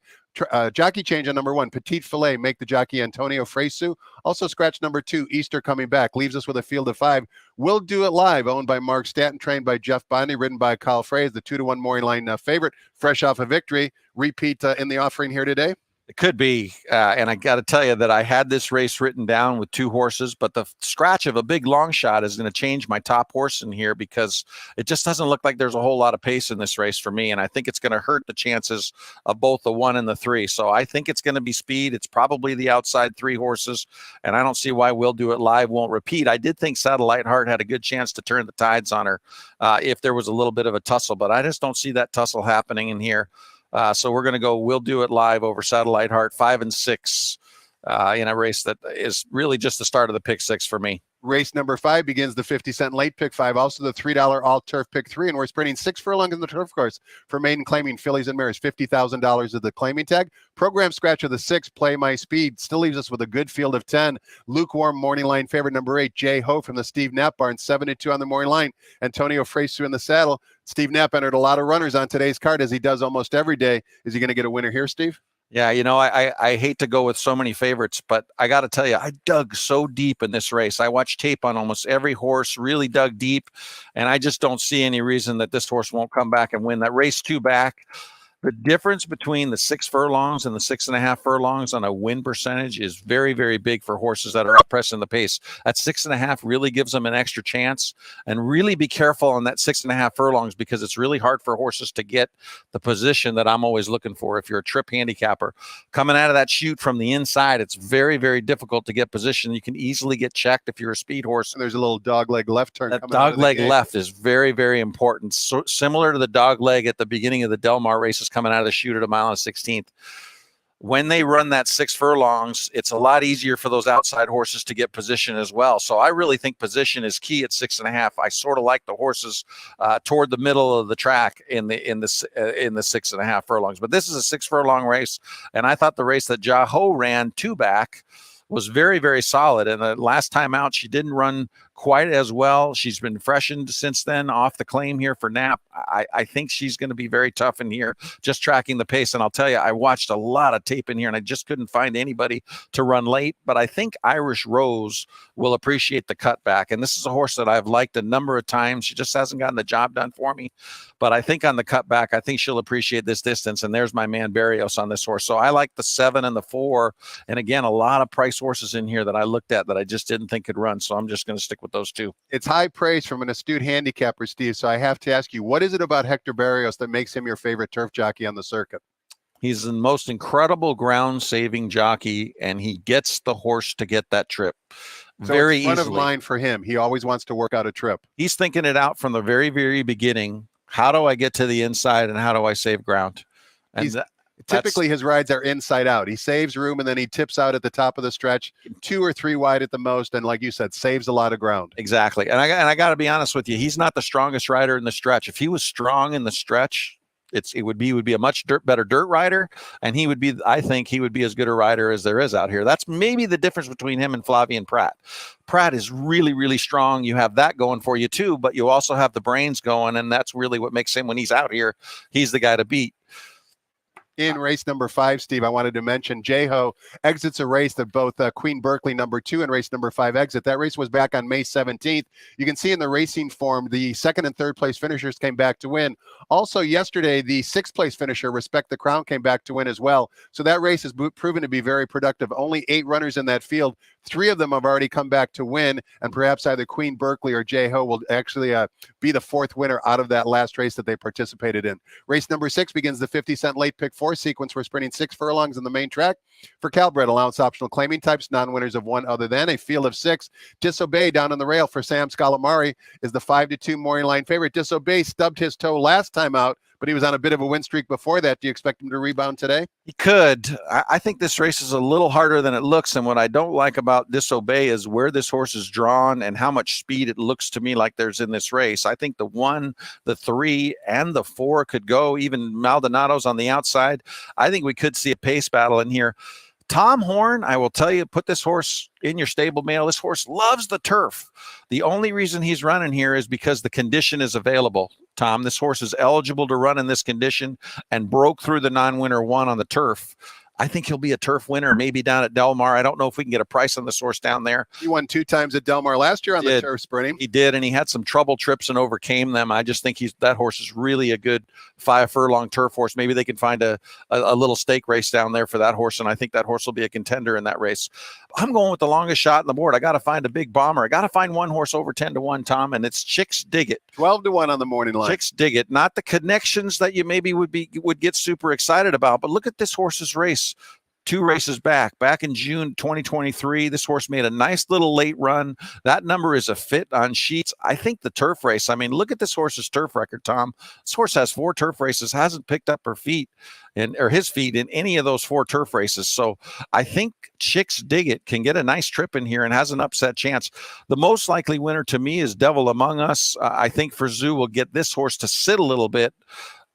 Jockey change on number 1, Petite Filet, make the jockey Antonio Fresu. Also scratch number 2, Easter coming back. Leaves us with a field of 5. We'll Do It Live, owned by Mark Stanton, trained by Jeff Bondy, ridden by Kyle Frey, the 2-1 morning line favorite, fresh off a victory. Repeat in the offering here today. It could be. And I got to tell you that I had this race written down with 2 horses, but the scratch of a big long shot is going to change my top horse in here because it just doesn't look like there's a whole lot of pace in this race for me. And I think it's going to hurt the chances of both the 1 and the 3. So I think it's going to be speed. It's probably the outside 3 horses. And I don't see why We'll Do It Live won't repeat. I did think Satellite Heart had a good chance to turn the tides on her if there was a little bit of a tussle, but I just don't see that tussle happening in here. So we're going to go We'll Do It Live over Satellite Heart, 5 and 6 in a race that is really just the start of the pick 6 for me. Race number 5 begins the 50-cent late pick 5, also the $3 all turf pick 3, and we're sprinting 6 furlongs in the turf course for maiden claiming fillies and mares. $50,000 of the claiming tag. Program scratch of the 6, Play My Speed, still leaves us with a good field of 10. Lukewarm morning line favorite number 8, Jay Ho from the Steve Knapp barn, 7-2 on the morning line. Antonio Frasu in the saddle. Steve Knapp entered a lot of runners on today's card, as he does almost every day. Is he going to get a winner here, Steve? Yeah, you know, I hate to go with so many favorites, but I got to tell you, I dug so deep in this race. I watched tape on almost every horse, really dug deep, and I just don't see any reason that this horse won't come back and win. That race 2 back, the difference between the 6 furlongs and the 6.5 furlongs on a win percentage is very, very big for horses that are up pressing the pace. That 6.5 really gives them an extra chance, and really be careful on that 6.5 furlongs because it's really hard for horses to get the position that I'm always looking for. If you're a trip handicapper coming out of that chute from the inside, it's very, very difficult to get position. You can easily get checked if you're a speed horse. And there's a little dog leg left turn. That dog leg left is very, very important. So similar to the dog leg at the beginning of the Del Mar races coming out of the chute at a mile and 16th. When they run that 6 furlongs, it's a lot easier for those outside horses to get position as well. So I really think position is key at 6.5. I sort of like the horses toward the middle of the track in the 6.5 furlongs. But this is a 6 furlong race, and I thought the race that Jaho ran 2 back was very, very solid. And the last time out, she didn't run quite as well. She's been freshened since then off the claim here for Knapp. I think she's going to be very tough in here, just tracking the pace. And I'll tell you, I watched a lot of tape in here, and I just couldn't find anybody to run late. But I think Irish Rose will appreciate the cutback. And this is a horse that I've liked a number of times. She just hasn't gotten the job done for me. But I think on the cutback, I think she'll appreciate this distance. And there's my man Barrios on this horse. So I like the 7 and the 4. And again, a lot of price horses in here that I looked at that I just didn't think could run. So I'm just going to stick with those 2. It's high praise from an astute handicapper, Steve. So I have to ask you, what is it about Hector Barrios that makes him your favorite turf jockey on the circuit? He's the most incredible ground-saving jockey, and he gets the horse to get that trip very easily. Front of mind for him. He always wants to work out a trip. He's thinking it out from the very, very beginning. How do I get to the inside, and how do I save ground? And typically his rides are inside out. He saves room, and then he tips out at the top of the stretch, 2 or 3 wide at the most, and like you said, saves a lot of ground. Exactly. And I got to be honest with you, he's not the strongest rider in the stretch. If he was strong in the stretch, it would be a much better dirt rider, and I think he would be as good a rider as there is out here. That's maybe the difference between him and Flavien Prat. Prat is really, really strong. You have that going for you too, but you also have the brains going, and that's really what makes him, when he's out here, he's the guy to beat. In race number 5, Steve, I wanted to mention Jeho exits a race that both Queen Berkeley number 2 and race number 5 exit. That race was back on May 17th. You can see in the racing form, the 2nd and 3rd place finishers came back to win. Also yesterday, the 6th place finisher, Respect the Crown, came back to win as well. So that race has proven to be very productive. Only 8 runners in that field. 3 of them have already come back to win, and perhaps either Queen Berkeley or Jeho will actually be the 4th winner out of that last race that they participated in. Race number 6 begins the 50-cent late pick 4 sequence. We're sprinting 6 furlongs in the main track. For Calbred, allowance optional claiming types, non-winners of 1 other than. A field of 6. Disobey down on the rail for Sam Scalamari is the 5-2 morning line favorite. Disobey stubbed his toe last time out, but he was on a bit of a win streak before that. Do you expect him to rebound today? He could. I think this race is a little harder than it looks, and what I don't like about Disobey is where this horse is drawn and how much speed it looks to me like there's in this race. I think the 1, the 3, and the 4 could go. Even Maldonado's on the outside. I think we could see a pace battle in here. Tom Horn, I will tell you, put this horse in your stable mail. This horse loves the turf. The only reason he's running here is because the condition is available. Tom, this horse is eligible to run in this condition and broke through the non-winner 1 on the turf. I think he'll be a turf winner, maybe down at Del Mar. I don't know if we can get a price on this horse down there. He won 2 times at Del Mar last year on the turf sprinting. He did, and he had some trouble trips and overcame them. I just think that horse is really a good 5 furlong turf horse. Maybe they can find a little stake race down there for that horse, and I think that horse will be a contender in that race. I'm going with the longest shot on the board. I got to find a big bomber. I got to find one horse over 10-1, Tom, and it's Chicks Dig It. 12-1 on the morning line. Chicks Dig It. Not the connections that you maybe would get super excited about, but look at this horse's race. 2 races back in June 2023. This horse made a nice little late run. That number is a fit on sheets. I think the turf race, I mean, look at this horse's turf record, Tom. This horse has 4 turf races, hasn't picked up her feet or his feet in any of those 4 turf races. So I think Chicks Dig It can get a nice trip in here and has an upset chance. The most likely winner to me is Devil Among Us. I think Frizou will get this horse to sit a little bit.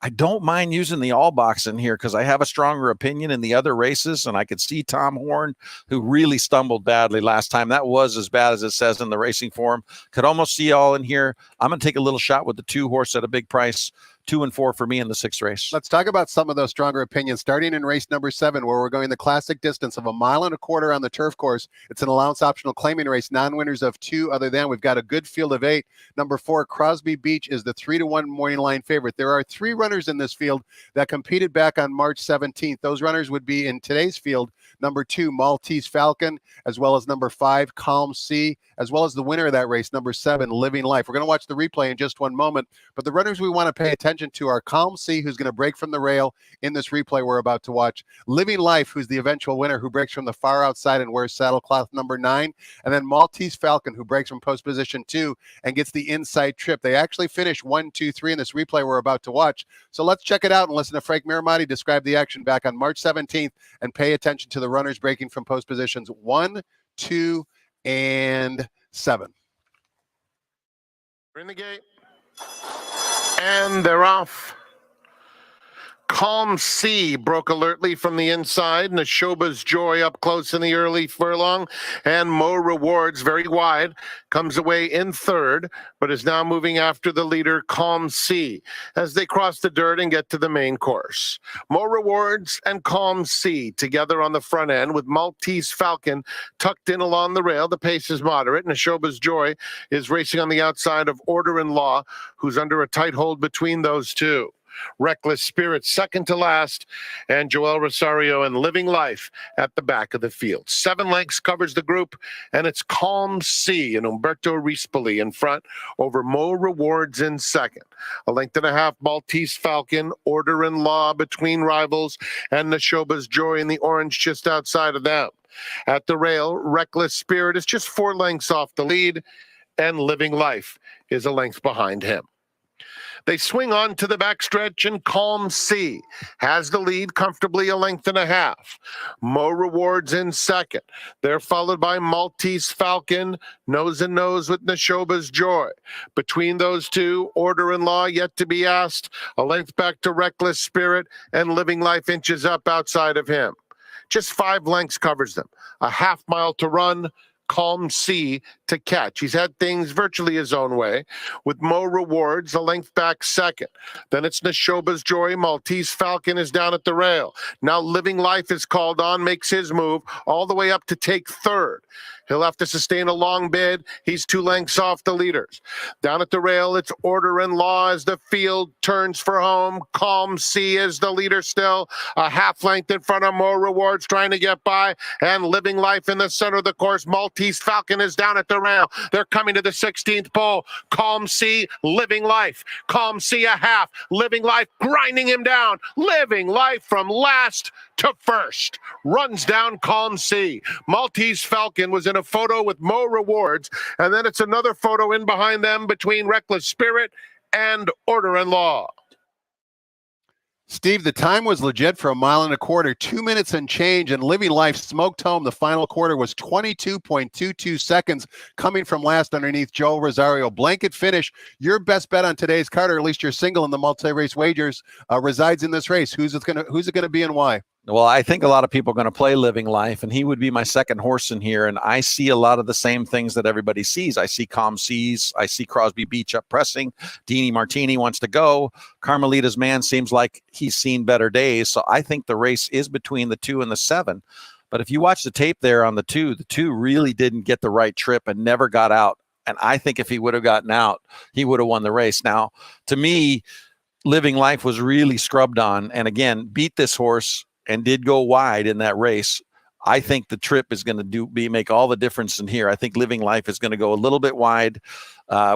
I don't mind using the all box in here because I have a stronger opinion in the other races, and I could see Tom Horn, who really stumbled badly last time. That was as bad as it says in the racing form. Could almost see all in here. I'm going to take a little shot with the 2 horse at a big price. 2 and 4 for me in the 6th race. Let's talk about some of those stronger opinions, starting in race number 7, where we're going the classic distance of 1.25 miles on the turf course. It's an allowance optional claiming race, non-winners of 2 other than. We've got a good field of 8. Number 4, Crosby Beach, is the 3-1 morning line favorite. There are 3 runners in this field that competed back on March 17th. Those runners would be in today's field, number 2, Maltese Falcon, as well as number 5, Calm Sea, as well as the winner of that race, number 7, Living Life. We're going to watch the replay in just one moment, but the runners we want to pay attention to are Calm Sea, who's going to break from the rail in this replay we're about to watch, Living Life, who's the eventual winner, who breaks from the far outside and wears saddle cloth number 9, and then Maltese Falcon, who breaks from post position 2 and gets the inside trip. They actually finish 1, 2, 3 in this replay we're about to watch. So let's check it out and listen to Frank Miramati describe the action back on March 17th and pay attention to the runners breaking from post positions 1, 2, and 7. We're in the gate. And they're off. Calm Sea broke alertly from the inside. Nashoba's Joy up close in the early furlong. And Mo Rewards, very wide, comes away in 3rd, but is now moving after the leader, Calm Sea, as they cross the dirt and get to the main course. Mo Rewards and Calm Sea together on the front end with Maltese Falcon tucked in along the rail. The pace is moderate. Nashoba's Joy is racing on the outside of Order and Law, who's under a tight hold between those 2. Reckless Spirit second to last, and Joel Rosario and Living Life at the back of the field. 7 lengths covers the group, and it's Calm Sea and Umberto Rispoli in front over Mo Rewards in second. 1.5 lengths Maltese Falcon, Order and Law between rivals, and Nashoba's Joy in the orange just outside of them. At the rail, Reckless Spirit is just 4 lengths off the lead, and Living Life is a length behind him. They swing on to the backstretch, and Calm Sea has the lead comfortably 1.5 lengths. Mo Rewards in second. They're followed by Maltese Falcon, nose and nose with Nashoba's Joy. Between those 2, Order and Law yet to be asked. 1 length back to Reckless Spirit, and Living Life inches up outside of him. Just 5 lengths covers them. 1/2 mile to run. Calm Sea to catch. He's had things virtually his own way, with Mo Rewards 1 length back second. Then it's Nashoba's Joy. Maltese Falcon is down at the rail. Now Living Life is called on, makes his move all the way up to take 3rd. He'll have to sustain a long bid. He's 2 lengths off the leaders. Down at the rail, it's Order and Law as the field turns for home. Calm Sea is the leader still. 1/2 length in front of Mo Rewards trying to get by. And Living Life in the center of the course. Maltese Falcon is down at the rail. They're coming to the 16th pole. Calm Sea, Living Life. Calm Sea 1/2. Living Life grinding him down. Living Life from last to first. Runs down Calm Sea. Maltese Falcon was in a photo with Mo Rewards, and then it's another photo in behind them between Reckless Spirit and Order and Law. Steve, the time was legit for 1.25 miles, 2 minutes and change, and Living Life smoked home. The final quarter was 22.22 seconds, coming from last underneath Joel Rosario. Blanket finish. Your best bet on today's card, or at least your single in the multi-race wagers, resides in this race. Who's it going to be and why? Well, I think a lot of people are going to play Living Life, and he would be my second horse in here. And I see a lot of the same things that everybody sees. I see Calm Seas. I see Crosby Beach up pressing. Deanie Martini wants to go. Carmelita's Man seems like he's seen better days. So I think the race is between the 2 and the 7. But if you watch the tape there on the 2 really didn't get the right trip and never got out. And I think if he would have gotten out, he would have won the race. Now, to me, Living Life was really scrubbed on. And again, beat this horse and did go wide in that race. I think the trip is going to make all the difference in here. I think Living Life is going to go a little bit wide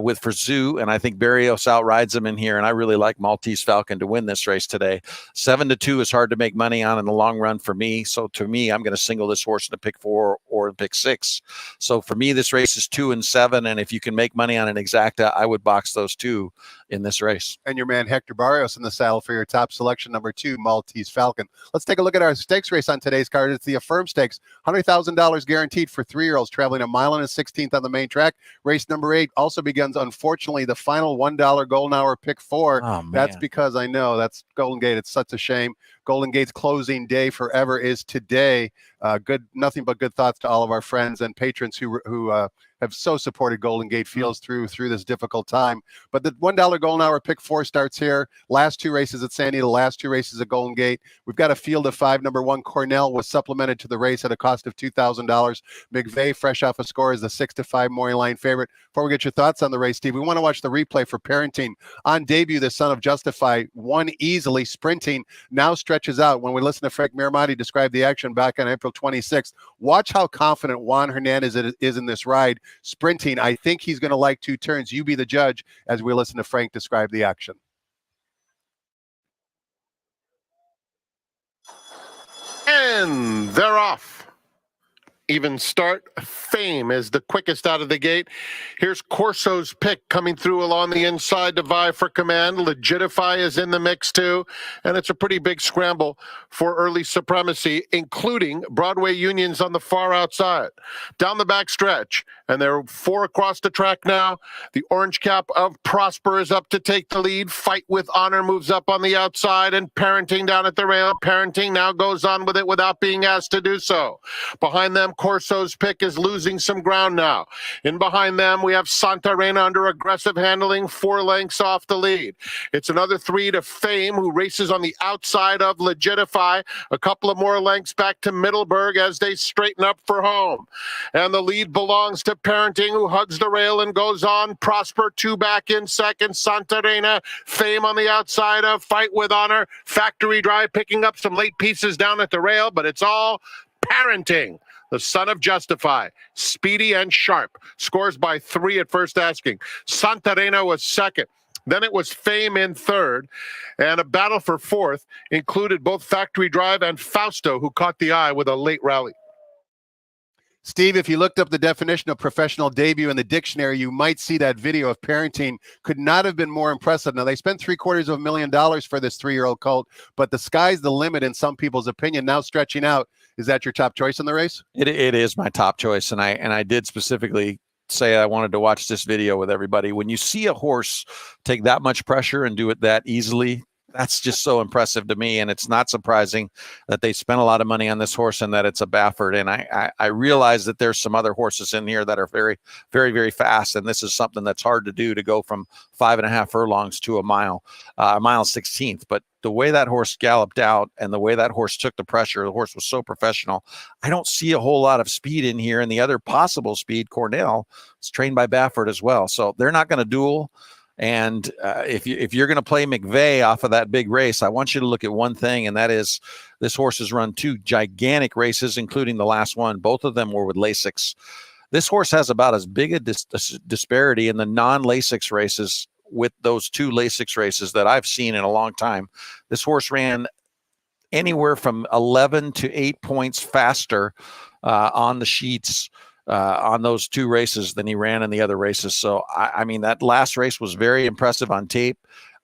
with Frazou, and I think Barrios outrides him in here. And I really like Maltese Falcon to win this race today. 7-2 is hard to make money on in the long run for me. So to me, I'm going to single this horse in a pick 4 or in pick 6. So for me, this race is 2 and 7. And if you can make money on an exacta, I would box those 2 in this race. And your man Hector Barrios in the saddle for your top selection, number 2, Maltese Falcon. Let's take a look at our stakes race on today's card. It's the Affirm Stakes, $100,000 guaranteed for 3-year-olds traveling a mile and a 16th on the main track. Race number 8 also begins, unfortunately, the final $1 golden hour pick 4. Oh, man. That's because I know that's Golden Gate. It's such a shame. Golden Gate's closing day forever is today. Nothing but good thoughts to all of our friends and patrons who have so supported Golden Gate Fields through this difficult time. But the $1 golden hour pick 4 starts here. Last 2 races at Sandy, the last 2 races at Golden Gate. We've got a field of 5. Number 1, Cornell, was supplemented to the race at a cost of $2,000. McVeigh, fresh off a score, is the 6-5 morning line favorite. Before we get your thoughts on the race, Steve, we want to watch the replay for Parenting. On debut, the son of Justify won easily, sprinting, now stretches out. When we listen to Frank Miramati describe the action back on April 26th, watch how confident Juan Hernandez is in this ride. Sprinting, I think he's going to like 2 turns. You be the judge as we listen to Frank describe the action. And they're off. Even start. Fame is the quickest out of the gate. Here's Corso's pick coming through along the inside to vie for command. Legitify is in the mix too. And it's a pretty big scramble for early supremacy, including Broadway Unions on the far outside. Down the back stretch. And there are 4 across the track now. The orange cap of Prosper is up to take the lead. Fight with Honor moves up on the outside, and Parenting down at the rail. Parenting now goes on with it without being asked to do so. Behind them, Corso's pick is losing some ground now. In behind them, we have Santa Reina under aggressive handling, 4 lengths off the lead. It's another 3 to Fame, who races on the outside of Legitify. A couple of more lengths back to Middleburg as they straighten up for home. And the lead belongs to Parenting, who hugs the rail and goes on. Prosper 2 back in second. Santa Reina, Fame on the outside of Fight with Honor. Factory Drive picking up some late pieces down at the rail, but it's all Parenting, the son of Justify, speedy and sharp, scores by 3 at first asking. Santa Reina was second. Then it was Fame in third, and a battle for fourth included both Factory Drive and Fausto, who caught the eye with a late rally. Steve, if you looked up the definition of professional debut in the dictionary, you might see that video of Parenting could not have been more impressive. Now, they spent $750,000 for this 3-year-old colt, but the sky's the limit in some people's opinion. Now stretching out, is that your top choice in the race? It is my top choice, and I did specifically say I wanted to watch this video with everybody. When you see a horse take that much pressure and do it that easily, that's just so impressive to me. And it's not surprising that they spent a lot of money on this horse and that it's a Baffert. And I realize that there's some other horses in here that are very, very, very fast. And this is something that's hard to do, to go from 5.5 furlongs to a mile 16th. But the way that horse galloped out and the way that horse took the pressure, the horse was so professional. I don't see a whole lot of speed in here. And the other possible speed, Cornell, is trained by Baffert as well. So they're not going to duel. And if you're going to play McVeigh off of that big race, I want you to look at one thing, and that is this horse has run 2 gigantic races, including the last one. Both of them were with Lasix. This horse has about as big a disparity in the non-Lasix races with those 2 Lasix races that I've seen in a long time. This horse ran anywhere from 11 to 8 points faster on the sheets on those 2 races than he ran in the other races. So, I mean, that last race was very impressive on tape.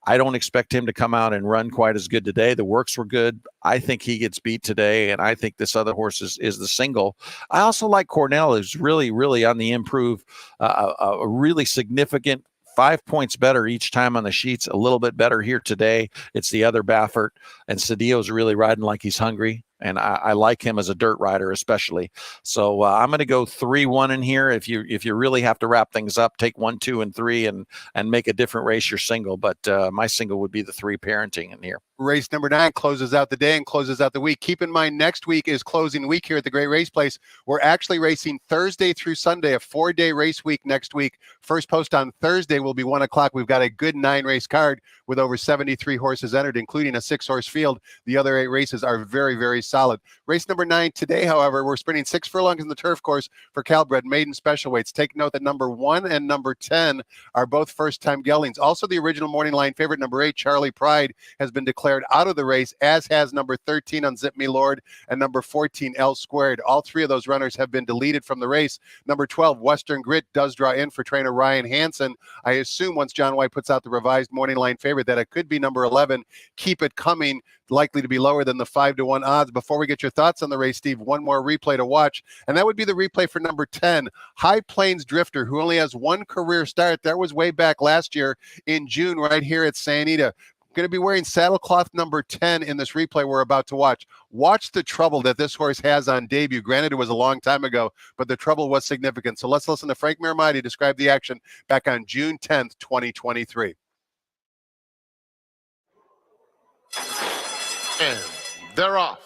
I don't expect him to come out and run quite as good today. The works were good. I think he gets beat today, and I think this other horse is the single. I also like Cornell, who's really, really on the improve, a really significant 5 points better each time on the sheets, a little bit better here today. It's the other Baffert, and Cedillo's really riding like he's hungry. And I like him as a dirt rider, especially. So I'm going to go 3-1 in here. If you really have to wrap things up, take 1, 2, and 3 and make a different race your single. But my single would be the 3 parenting in here. Race number 9 closes out the day and closes out the week. Keep in mind, next week is closing week here at the Great Race Place. We're actually racing Thursday through Sunday, a 4-day race week next week. First post on Thursday will be 1 o'clock. We've got a good 9-race card with over 73 horses entered, including a 6-horse field. The other 8 races are very, very solid. Race number 9 today, however, we're sprinting 6 furlongs in the turf course for Calbred maiden special weights. Take note that number 1 and number 10 are both first-time geldings. Also, the original morning line favorite, number 8, Charlie Pride, has been declared out of the race, as has number 13, Unzip Me Lord, and number 14, L Squared. All 3 of those runners have been deleted from the race. Number 12, Western Grit, does draw in for trainer Ryan Hansen. I assume once John White puts out the revised morning line favorite that it could be number 11, Keep It Coming, likely to be lower than the 5-1 odds. Before we get your thoughts on the race, Steve, one more replay to watch, and that would be the replay for number 10, High Plains Drifter, who only has 1 career start. That was way back last year in June right here at Santa Anita. Going to be wearing saddlecloth number 10 in this replay we're about to watch. Watch the trouble that this horse has on debut. Granted, it was a long time ago, but the trouble was significant. So let's listen to Frank Miramati describe the action back on June 10th, 2023. And they're off.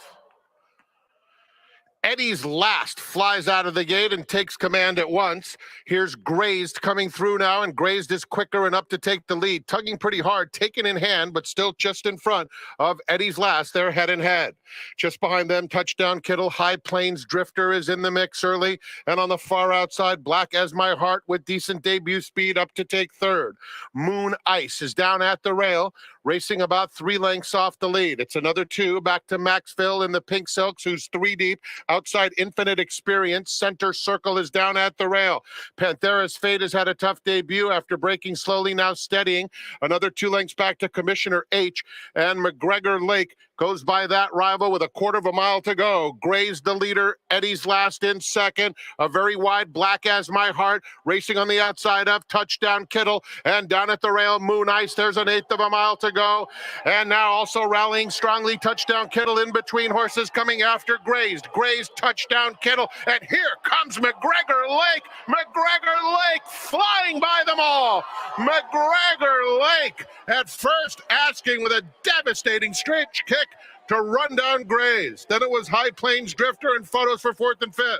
Eddie's Last flies out of the gate and takes command at once. Here's Grazed coming through now, and Grazed is quicker and up to take the lead. Tugging pretty hard, taken in hand, but still just in front of Eddie's Last. They're head and head. Just behind them, Touchdown Kittle. High Plains Drifter is in the mix early. And on the far outside, Black As My Heart with decent debut speed up to take third. Moon Ice is down at the rail, racing about 3 lengths off the lead. It's another 2 back to Maxville in the Pink Silks, who's 3 deep. Outside Infinite Experience, Center Circle is down at the rail. Panthera's Fate has had a tough debut after breaking slowly, now steadying. Another 2 lengths back to Commissioner H. And McGregor Lake goes by that rival with a 1/4 mile to go. Grazed the leader, Eddie's Last in second. A very wide Black As My Heart racing on the outside of Touchdown Kittle. And down at the rail, Moon Ice. There's an 1/8 mile to go. And now also rallying strongly, Touchdown Kittle in between horses coming after Grazed. Grazed, Touchdown Kittle. And here comes McGregor Lake. McGregor Lake flying by them all. McGregor Lake at first asking with a devastating stretch kick to run down Grazed. Then it was High Plains Drifter and photos for 4th and 5th.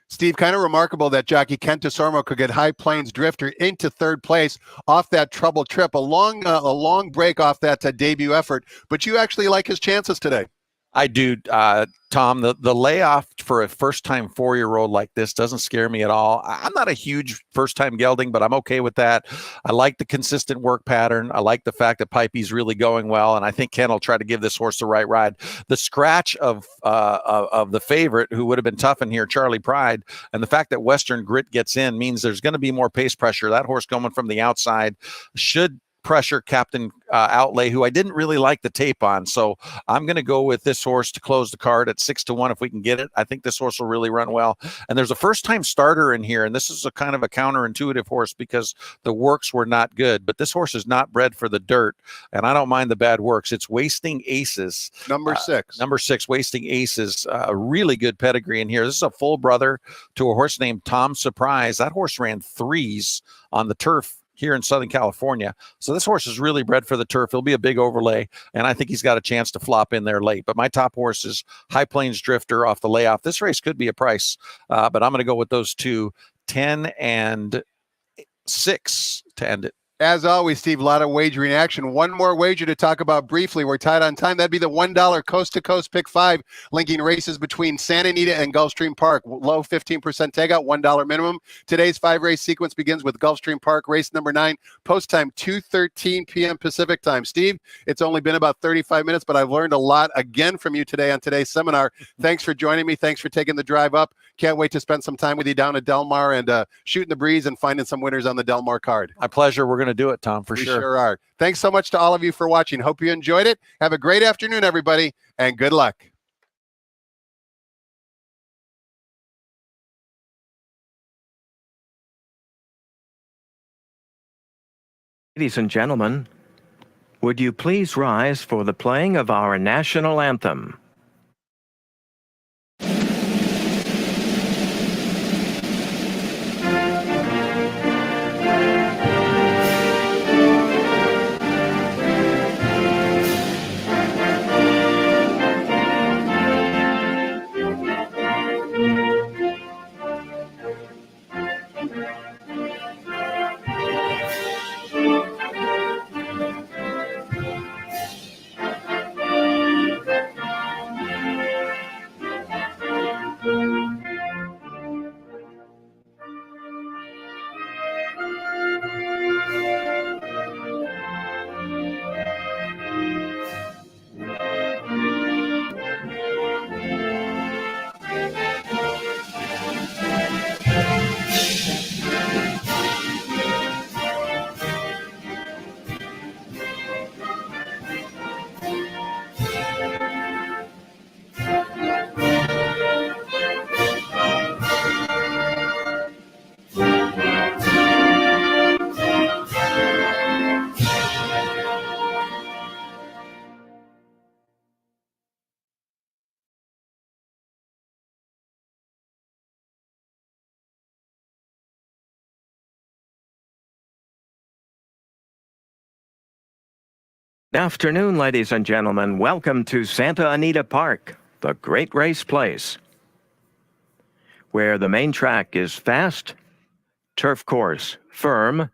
Steve, kind of remarkable that jockey Kent Desormo could get High Plains Drifter into 3rd place off that trouble trip. A long break off that debut effort, but you actually like his chances today. I do, Tom. The layoff for a first-time 4-year-old like this doesn't scare me at all. I'm not a huge first-time gelding, but I'm okay with that. I like the consistent work pattern. I like the fact that Pipey's really going well, and I think Ken will try to give this horse the right ride. The scratch of the favorite, who would have been tough in here, Charlie Pride, and the fact that Western Grit gets in means there's going to be more pace pressure. That horse coming from the outside should pressure Captain Outlay, who I didn't really like the tape on. So I'm going to go with this horse to close the card at 6-1 if we can get it. I think this horse will really run well. And there's a first-time starter in here, and this is a kind of a counterintuitive horse because the works were not good. But this horse is not bred for the dirt, and I don't mind the bad works. It's Wasting Aces. Number 6. Number 6, Wasting Aces. A really good pedigree in here. This is a full brother to a horse named Tom Surprise. That horse ran 3s on the turf here in Southern California. So this horse is really bred for the turf. He'll be a big overlay, and I think he's got a chance to flop in there late. But my top horse is High Plains Drifter off the layoff. This race could be a price, but I'm going to go with those 2, 10 and 6 to end it. As always, Steve, a lot of wagering action. One more wager to talk about briefly. We're tied on time. That'd be the $1 coast-to-coast pick 5, linking races between Santa Anita and Gulfstream Park. Low 15% takeout, $1 minimum. Today's 5-race sequence begins with Gulfstream Park, race number 9, post time 2:13 p.m. Pacific time. Steve, it's only been about 35 minutes, but I've learned a lot again from you today on today's seminar. Thanks for joining me. Thanks for taking the drive up. Can't wait to spend some time with you down at Del Mar and shooting the breeze and finding some winners on the Del Mar card. My pleasure. We're going to do it, Tom, for We sure. sure are. Thanks so much to all of you for watching. Hope you enjoyed it. Have a great afternoon, everybody, and good luck. Ladies and gentlemen, Would you please rise for the playing of our national anthem? Good afternoon, ladies and gentlemen. Welcome to Santa Anita Park, the great race place, where the main track is fast, turf course firm,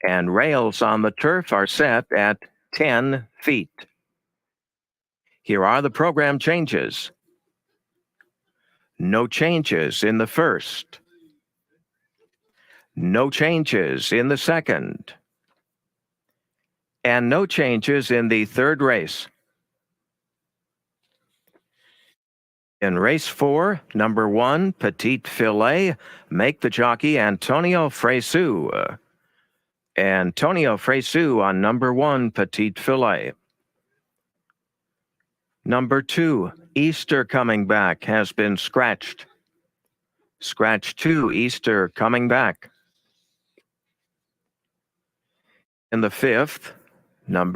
and rails on the turf are set at 10 feet. Here are the program changes. No changes in the first. No changes in the second. And no changes in the third race. In race 4, number 1, Petite Filet, make the jockey Antonio Fresu. Antonio Fresu on number 1, Petite Filet. Number 2, Easter Coming Back has been scratched. Scratch 2, Easter Coming Back. In the 5th, number